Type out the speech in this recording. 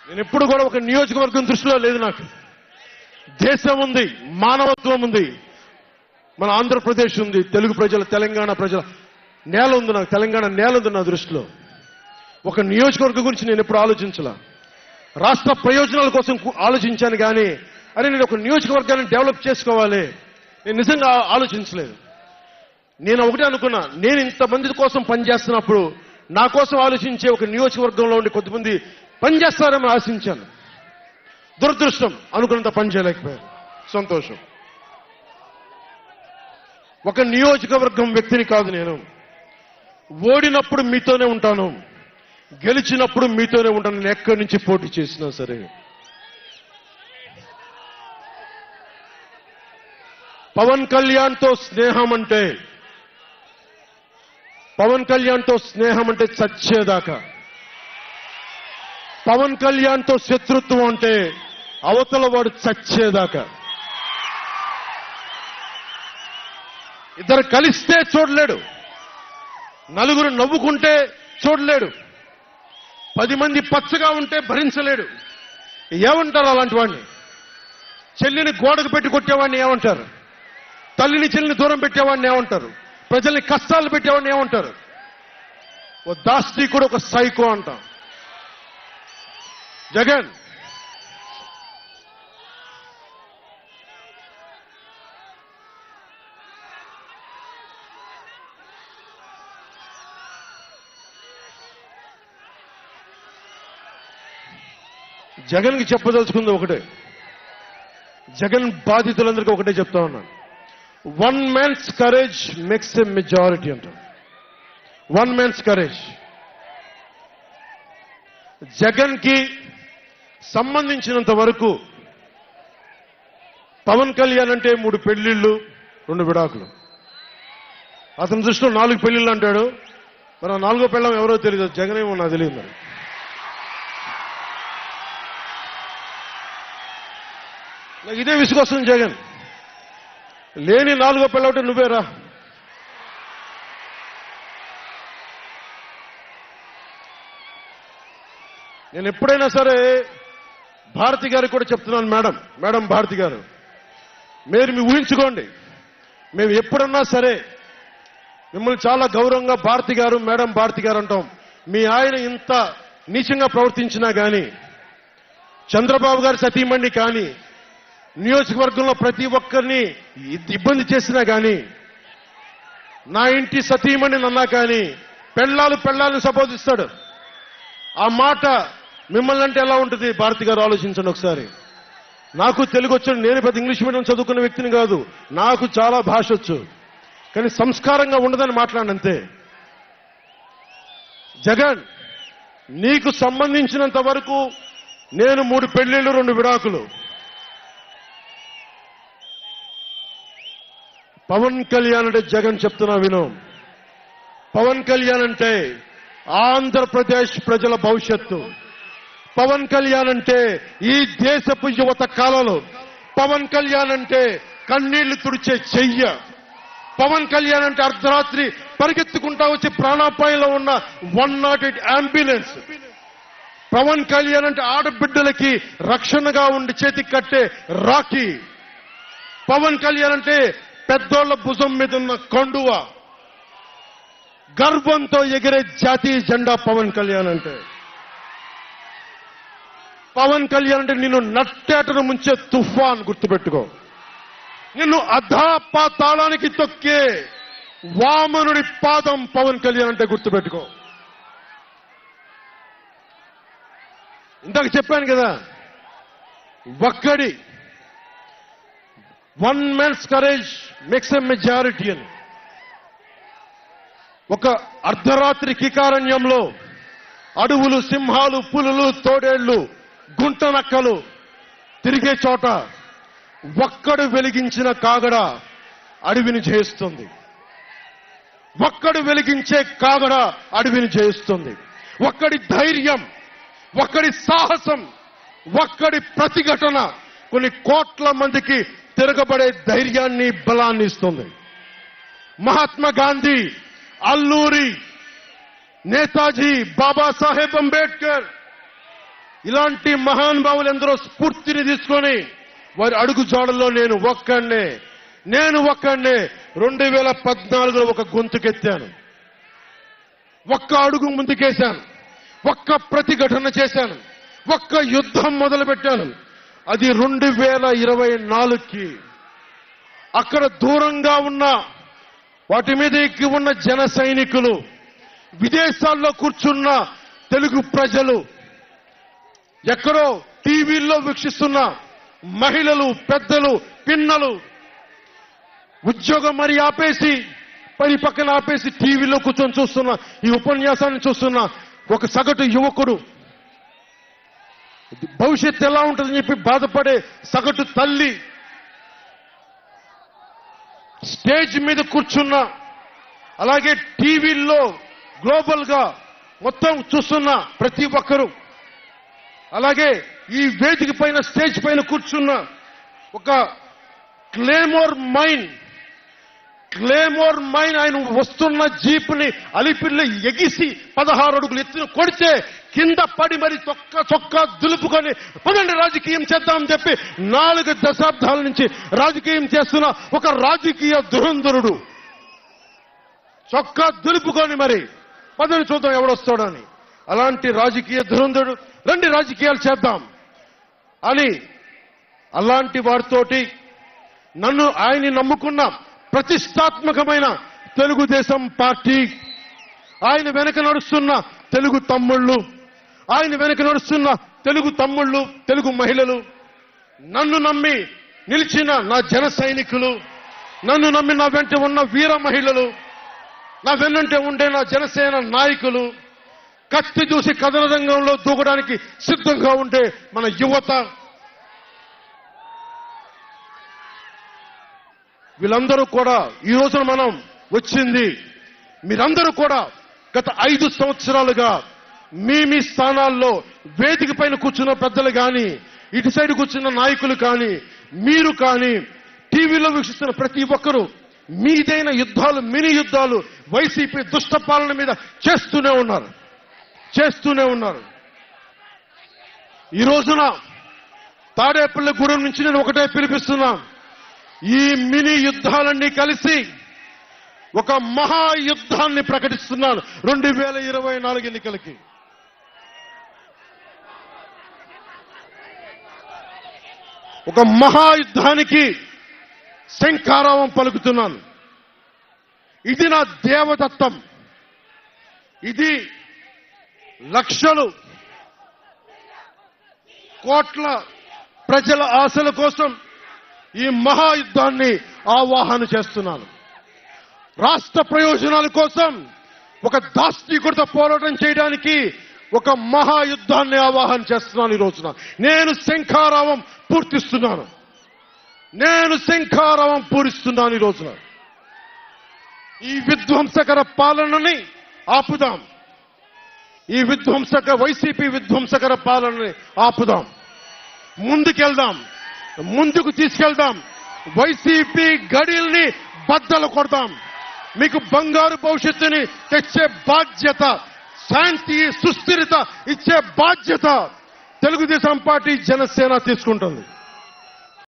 నేను ఎప్పుడు కూడా ఒక నియోజకవర్గం దృష్టిలో లేదు. నాకు దేశం ఉంది, మానవత్వం ఉంది, మన ఆంధ్రప్రదేశ్ ఉంది, తెలుగు ప్రజల, తెలంగాణ ప్రజల నేల ఉంది. నాకు తెలంగాణ నేల ఉంది నా దృష్టిలో. ఒక నియోజకవర్గం గురించి నేను ఎప్పుడు ఆలోచించలా. రాష్ట్ర ప్రయోజనాల కోసం ఆలోచించాను కానీ అరే నేను ఒక నియోజకవర్గాన్ని డెవలప్ చేసుకోవాలి నేను నిజంగా ఆలోచించలేదు. నేను ఒకటే అనుకున్నా, నేను ఇంతమంది కోసం పనిచేస్తున్నప్పుడు నా కోసం ఆలోచించే ఒక నియోజకవర్గంలో ఉండి కొద్దిమంది పనిచేస్తారని ఆశించాను. దురదృష్టం అనుకున్నంత పని చేయలేకపోయాను. సంతోషం. ఒక నియోజకవర్గం వ్యక్తిని కాదు నేను. ఓడినప్పుడు మీతోనే ఉంటాను, గెలిచినప్పుడు మీతోనే ఉంటాను. నేను ఎక్కడి నుంచి పోటీ చేసినా సరే. పవన్ కళ్యాణ్తో స్నేహం అంటే, పవన్ కళ్యాణ్తో స్నేహం అంటే చచ్చేదాకా. పవన్ కళ్యాణ్తో శత్రుత్వం అంటే అవతల వాడు చచ్చేదాకా. ఇద్దరు కలిస్తే చూడలేడు, నలుగురు నవ్వుకుంటే చూడలేడు, 10 మంది పచ్చగా ఉంటే భరించలేడు. ఏమంటారు అలాంటి వాడిని? చెల్లిని గోడకు పెట్టి కొట్టేవాడిని ఏమంటారు? తల్లిని చెల్లిని దూరం పెట్టేవాడిని ఏమంటారు? ప్రజల్ని కష్టాలు పెట్టేవాడిని ఏమంటారు? ఓ దాస్తికుడు, ఒక సైకో అంటాం. జగన్ జగన్కి చెప్పదలుచుకుంది ఒకటే, జగన్ బాధితులందరికీ ఒకటే చెప్తా ఉన్నాను. 1 man's courage makes a majority అంటారు. 1 man's courage. జగన్కి సంబంధించినంత వరకు పవన్ కళ్యాణ్ అంటే 3 పెళ్లిళ్ళు 2 విడాకులు. అతని దృష్టిలో 4 పెళ్లిళ్ళు అంటాడు. మరి 4వ పెళ్ళం ఎవరో తెలియదు, జగన్ ఏమో నాకు తెలియదు. మరి నాకు ఇదే విసుగొస్తుంది. జగన్ లేని 4వ పెళ్ళవుతే నువ్వేరా. నేను ఎప్పుడైనా సరే భారతి గారికి కూడా చెప్తున్నాను, మేడం భారతి గారు, మీరు ఊహించుకోండి, మేము ఎప్పుడన్నా సరే మిమ్మల్ని చాలా గౌరవంగా భారతి గారు, మేడం భారతి గారు అంటాం. మీ ఆయన ఇంత నీచంగా ప్రవర్తించినా కానీ, చంద్రబాబు గారి సతీమణి కానీ, నియోజకవర్గంలో ప్రతి ఒక్కరిని ఇబ్బంది చేసినా కానీ, నా ఇంటి సతీమణి అన్నా కానీ పెళ్ళాలను సంబోధిస్తాడు. ఆ మాట మిమ్మల్ని అంటే ఎలా ఉంటుంది? భారతి గారు ఆలోచించండి ఒకసారి. నాకు తెలుగు వచ్చు, నేను పెద్ద ఇంగ్లీష్ మీడియం చదువుకున్న వ్యక్తిని కాదు, నాకు చాలా భాష వచ్చు, కానీ సంస్కారంగా ఉండదని మాట్లాడినంతే. జగన్, నీకు సంబంధించినంత వరకు నేను 3 పెళ్లిళ్ళు 2 విడాకులు. పవన్ కళ్యాణ్ అంటే జగన్ చెప్తున్నా విను. పవన్ కళ్యాణ్ అంటే ఆంధ్రప్రదేశ్ ప్రజల భవిష్యత్తు. పవన్ కళ్యాణ్ అంటే ఈ దేశపు యువత కాలంలో. పవన్ కళ్యాణ్ అంటే కన్నీళ్లు తుడిచే చెయ్య. పవన్ కళ్యాణ్ అంటే అర్ధరాత్రి పరిగెత్తుకుంటా వచ్చి ప్రాణాపాయంలో ఉన్న 108 అంబులెన్స్. పవన్ కళ్యాణ్ అంటే ఆడబిడ్డలకి రక్షణగా ఉండి చేతికి కట్టే రాఖీ. పవన్ కళ్యాణ్ అంటే పెద్దోళ్ల భుజం మీద ఉన్న కండువ, గర్వంతో ఎగిరే జాతీయ జెండా. పవన్ కళ్యాణ్ అంటే, పవన్ కళ్యాణ్ అంటే నిన్ను నట్టేటను ముంచే తుఫాన్. గుర్తుపెట్టుకో, నిన్ను అధాపాతాళానికి తొక్కే వామనుడి పాదం పవన్ కళ్యాణ్ అంటే. గుర్తుపెట్టుకో. ఇందాక చెప్పాను కదా, ఒక్కడి 1 man's courage makes a majority అని. ఒక అర్ధరాత్రి కికారణ్యంలో అడవులు, సింహాలు, పులులు, తోడేళ్లు, గుంటనక్కలు తిరిగే చోట ఒక్కడు వెలిగించిన కాగడ అడవిని జయిస్తుంది. ఒక్కడు వెలిగించే కాగడ అడవిని జయిస్తుంది. ఒక్కడి ధైర్యం, ఒక్కడి సాహసం, ఒక్కడి ప్రతిఘటన కొన్ని కోట్ల మందికి తిరగబడే ధైర్యాన్ని, బలాన్ని ఇస్తుంది. మహాత్మా గాంధీ, అల్లూరి, నేతాజీ, బాబాసాహెబ్ అంబేద్కర్, ఇలాంటి మహానుభావులు ఎందరో స్ఫూర్తిని తీసుకొని వారి అడుగు జాడల్లో నేను ఒక్కడే 2014లో ఒక గొంతుకెత్తాను, ఒక్క అడుగు ముందుకేశాను, ఒక్క ప్రతిఘటన చేశాను, ఒక్క యుద్ధం మొదలుపెట్టాను. అది 2024కి. అక్కడ దూరంగా ఉన్న వాటి మీద ఎక్కి ఉన్న జన సైనికులు, విదేశాల్లో కూర్చున్న తెలుగు ప్రజలు, ఎక్కడో టీవీల్లో వీక్షిస్తున్న మహిళలు, పెద్దలు, పిన్నలు ఉద్యోగం మరి ఆపేసి పని పక్కన ఆపేసి టీవీలో కూర్చొని చూస్తున్న ఈ ఉపన్యాసాన్ని చూస్తున్న ఒక సగటు యువకుడు, భవిష్యత్తు ఎలా ఉంటుందని చెప్పి బాధపడే సగటు తల్లి, స్టేజ్ మీద కూర్చున్న, అలాగే టీవీల్లో గ్లోబల్ గా మొత్తం చూస్తున్న ప్రతి ఒక్కరూ, అలాగే ఈ వేదిక పైన స్టేజ్ పైన కూర్చున్న ఒక క్లేమోర్ మైన్ ఆయన వస్తున్న జీపుని అలిపిల్లి ఎగిసి 16 అడుగులు ఎత్తున కొడితే కింద పడి మరి చొక్కా దులుపుకొని పదండి రాజకీయం చేద్దామని చెప్పి 4 దశాబ్దాల నుంచి రాజకీయం చేస్తున్న ఒక రాజకీయ దురంధరుడు చొక్కా దులుపుకొని మరి పదని చూద్దాం ఎవడొస్తాడని. అలాంటి రాజకీయ దురంధరుడు రండి రాజకీయాలు చేద్దాం అని అలాంటి వారితోటి నన్ను ఆయన్ని నమ్ముకున్న ప్రతిష్టాత్మకమైన తెలుగుదేశం పార్టీ, ఆయన వెనక నడుస్తున్న తెలుగు తమ్ముళ్ళు, ఆయన వెనక నడుస్తున్న తెలుగు తమ్ముళ్ళు, తెలుగు మహిళలు, నన్ను నమ్మి నిలిచిన నా జన సైనికులు, నన్ను నమ్మి నా వెంట ఉన్న వీర మహిళలు, నా వెన్నంటే ఉండే నా జనసేన నాయకులు, కత్తి చూసి కథన రంగంలో దూకడానికి సిద్ధంగా ఉండే మన యువత, వీళ్ళందరూ కూడా ఈ రోజున మనం వచ్చింది, మీరందరూ కూడా గత 5 సంవత్సరాలుగా మీ స్థానాల్లో వేదిక పైన కూర్చున్న పెద్దలు కానీ, ఇటు సైడ్ కూర్చున్న నాయకులు కానీ, మీరు కానీ, టీవీలో వీక్షిస్తున్న ప్రతి ఒక్కరూ మీదైన యుద్ధాలు, మినీ యుద్ధాలు వైసీపీ దుష్ట పాలన మీద చేస్తూనే ఉన్నారు. ఈ రోజున తాడేపల్లిగూడెం నుంచి నేను ఒకటే పిలిపిస్తున్నా, ఈ మినీ యుద్ధాలన్నీ కలిసి ఒక మహాయుద్ధాన్ని ప్రకటిస్తున్నాను 2024 ఎన్నికలకి. ఒక మహాయుద్ధానికి శంఖారావం పలుకుతున్నాను. ఇది నా దేవదత్తం. ఇది లక్షలు కోట్ల ప్రజల ఆశల కోసం ఈ మహాయుద్ధాన్ని ఆవాహన చేస్తున్నాను. రాష్ట్ర ప్రయోజనాల కోసం ఒక దాష్టీకుడితో పోరాటం చేయడానికి ఒక మహాయుద్ధాన్ని ఆవాహన చేస్తున్నాను. ఈ రోజున నేను శంఖారావం పూరిస్తున్నాను. ఈ రోజున ఈ విధ్వంసకర పాలనని ఆపుదాం. ఈ వైసీపీ విధ్వంసకర పాలనని ఆపుదాం. ముందుకు తీసుకెళ్దాం. వైసీపీ గడిల్ని బద్దలు కొడదాం. మీకు బంగారు భవిష్యత్తుని తెచ్చే బాధ్యత, శాంతి, సుస్థిరత ఇచ్చే బాధ్యత తెలుగుదేశం పార్టీ, జనసేన తీసుకుంటుంది.